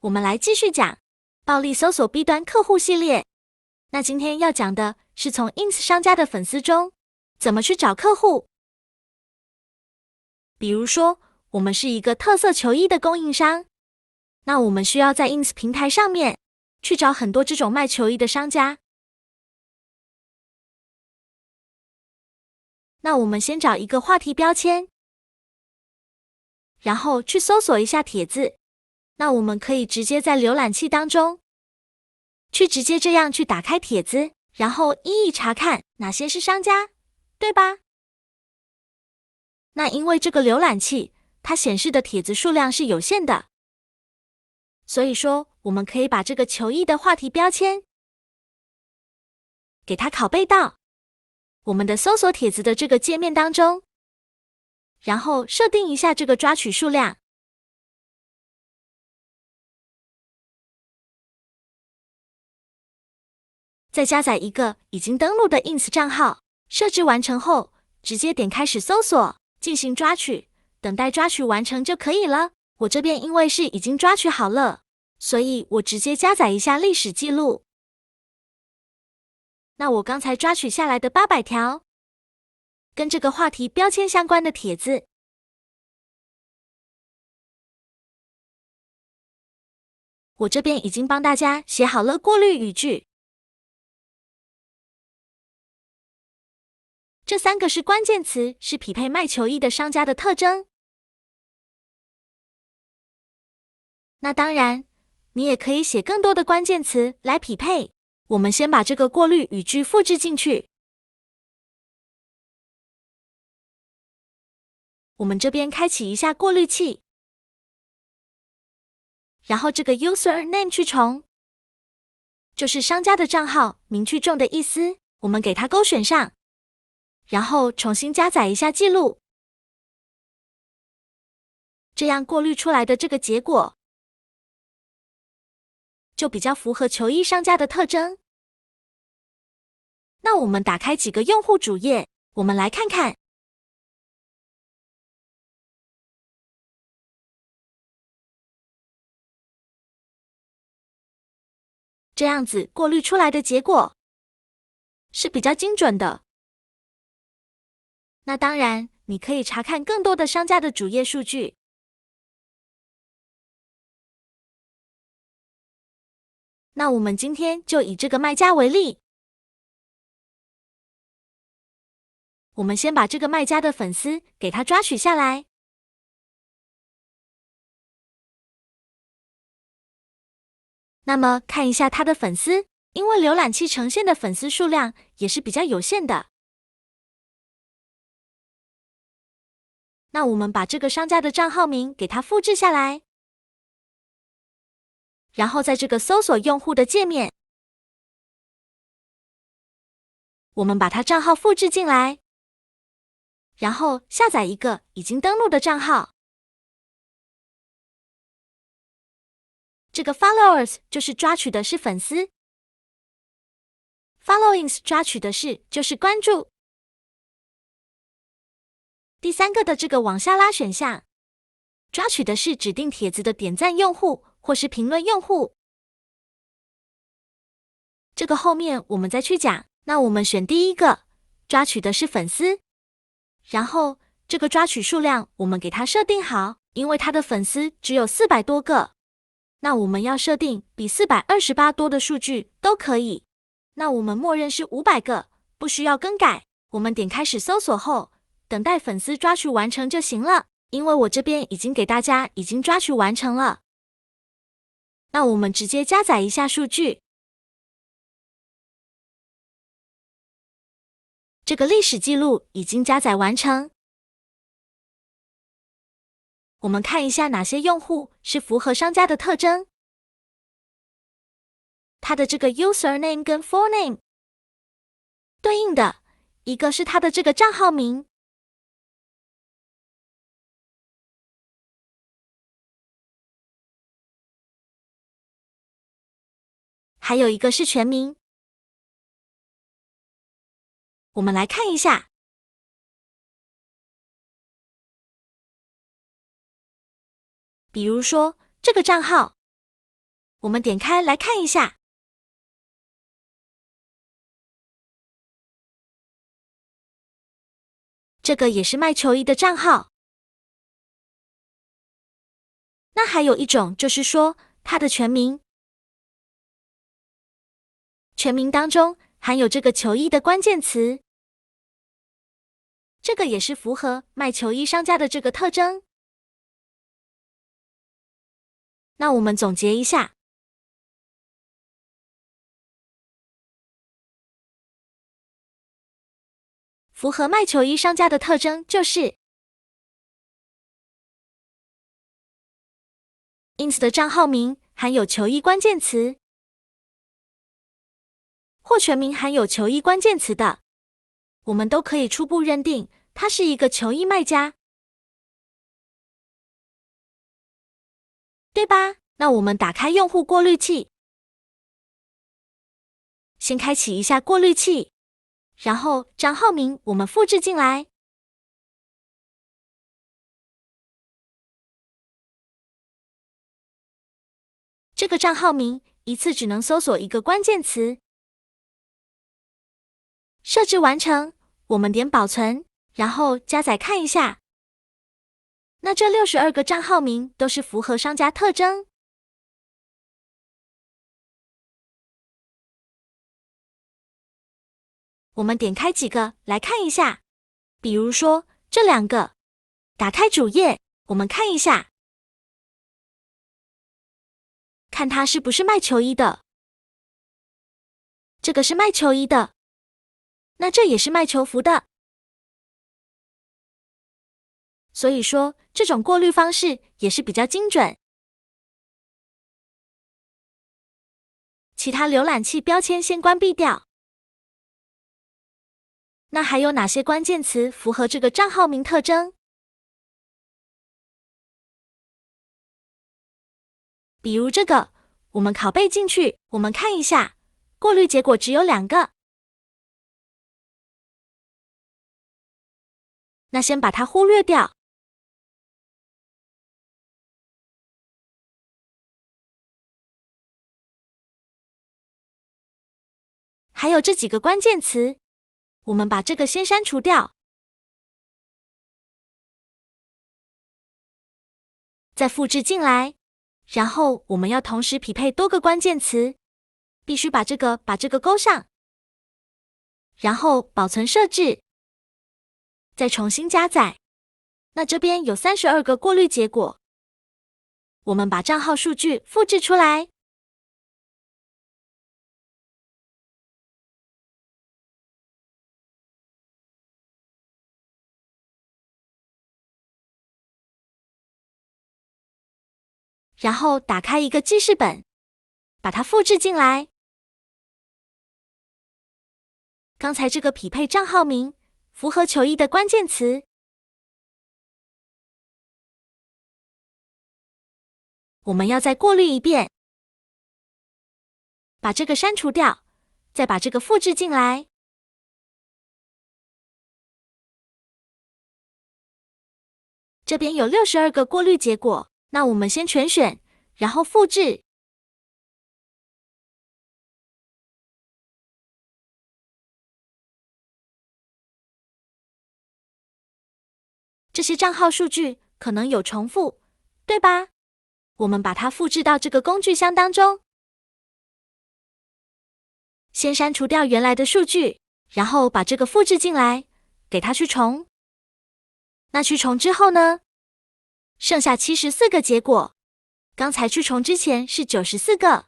我们来继续讲暴力搜索 B 端客户系列。那今天要讲的是从 ins 商家的粉丝中怎么去找客户。比如说，我们是一个特色球衣的供应商，那我们需要在 ins 平台上面去找很多这种卖球衣的商家。那我们先找一个话题标签，然后去搜索一下帖子。那我们可以直接在浏览器当中去直接这样去打开帖子，然后一一查看哪些是商家，对吧？那因为这个浏览器它显示的帖子数量是有限的，所以说我们可以把这个球衣的话题标签给它拷贝到我们的搜索帖子的这个界面当中，然后设定一下这个抓取数量。再加载一个已经登录的 ins 账号，设置完成后，直接点开始搜索，进行抓取，等待抓取完成就可以了。我这边因为是已经抓取好了，所以我直接加载一下历史记录。那我刚才抓取下来的800条，跟这个话题标签相关的帖子，我这边已经帮大家写好了过滤语句。这3个是关键词，是匹配卖球衣的商家的特征。那当然，你也可以写更多的关键词来匹配。我们先把这个过滤语句复制进去。我们这边开启一下过滤器，然后这个 user name 去重，就是商家的账号名去重的意思，我们给它勾选上。然后重新加载一下记录，这样过滤出来的这个结果就比较符合球衣商家的特征。那我们打开几个用户主页，我们来看看。这样子过滤出来的结果是比较精准的。那当然，你可以查看更多的商家的主页数据。那我们今天就以这个卖家为例，我们先把这个卖家的粉丝给他抓取下来。那么看一下他的粉丝，因为浏览器呈现的粉丝数量也是比较有限的。那我们把这个商家的账号名给它复制下来，然后在这个搜索用户的界面，我们把他账号复制进来，然后下载一个已经登录的账号。这个 followers 就是抓取的是粉丝 ，followings 抓取的就是关注。第3个的这个往下拉选项，抓取的是指定帖子的点赞用户或是评论用户。这个后面我们再去讲。那我们选第1个，抓取的是粉丝，然后这个抓取数量我们给它设定好，因为它的粉丝只有400多个，那我们要设定比428多的数据都可以。那我们默认是500个，不需要更改。我们点开始搜索后，等待粉丝抓取完成就行了，因为我这边已经给大家已经抓取完成了。那我们直接加载一下数据。这个历史记录已经加载完成。我们看一下哪些用户是符合商家的特征。它的这个 username 跟 fullname 对应的，一个是它的这个账号名，还有一个是全名。我们来看一下。比如说，这个账号我们点开来看一下。这个也是卖球衣的账号。那还有一种就是说他的全名，全名当中含有这个球衣的关键词，这个也是符合卖球衣商家的这个特征。那我们总结一下，符合卖球衣商家的特征就是ins 的账号名含有球衣关键词，或全名含有球衣关键词的，我们都可以初步认定他是一个球衣卖家，对吧？那我们打开用户过滤器，先开启一下过滤器，然后账号名我们复制进来。这个账号名一次只能搜索一个关键词。设置完成，我们点保存，然后加载看一下。那这62个账号名都是符合商家特征。我们点开几个来看一下，比如说这2个，打开主页，我们看一下，看它是不是卖球衣的。这个是卖球衣的，那这也是卖球服的。所以说，这种过滤方式也是比较精准。其他浏览器标签先关闭掉。那还有哪些关键词符合这个账号名特征？比如这个，我们拷贝进去，我们看一下，过滤结果只有2个。那先把它忽略掉。还有这几个关键词，我们把这个先删除掉。再复制进来，然后我们要同时匹配多个关键词，必须把这个勾上，然后保存设置，再重新加载。那这边有32个过滤结果，我们把账号数据复制出来。然后打开一个记事本，把它复制进来。刚才这个匹配账号名符合球衣的关键词，我们要再过滤一遍，把这个删除掉，再把这个复制进来。这边有62个过滤结果，那我们先全选，然后复制。这些账号数据可能有重复，对吧？我们把它复制到这个工具箱当中。先删除掉原来的数据，然后把这个复制进来，给它去重。那去重之后呢？剩下74个结果，刚才去重之前是94个。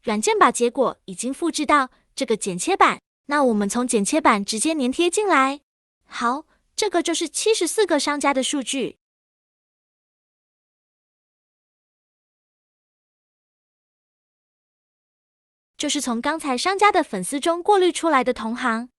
软件把结果已经复制到这个剪切板，那我们从剪切板直接粘贴进来。好，这个就是74个商家的数据。就是从刚才商家的粉丝中过滤出来的同行，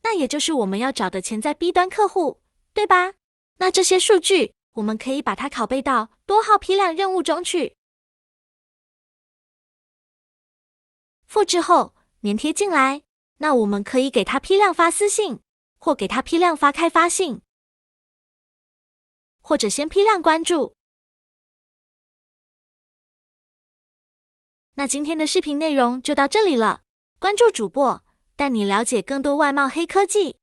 那也就是我们要找的潜在 B 端客户，对吧？那这些数据，我们可以把它拷贝到多号批量任务中去，复制后粘贴进来。那我们可以给它批量发私信，或给它批量发开发信，或者先批量关注。那今天的视频内容就到这里了，关注主播，带你了解更多外贸黑科技。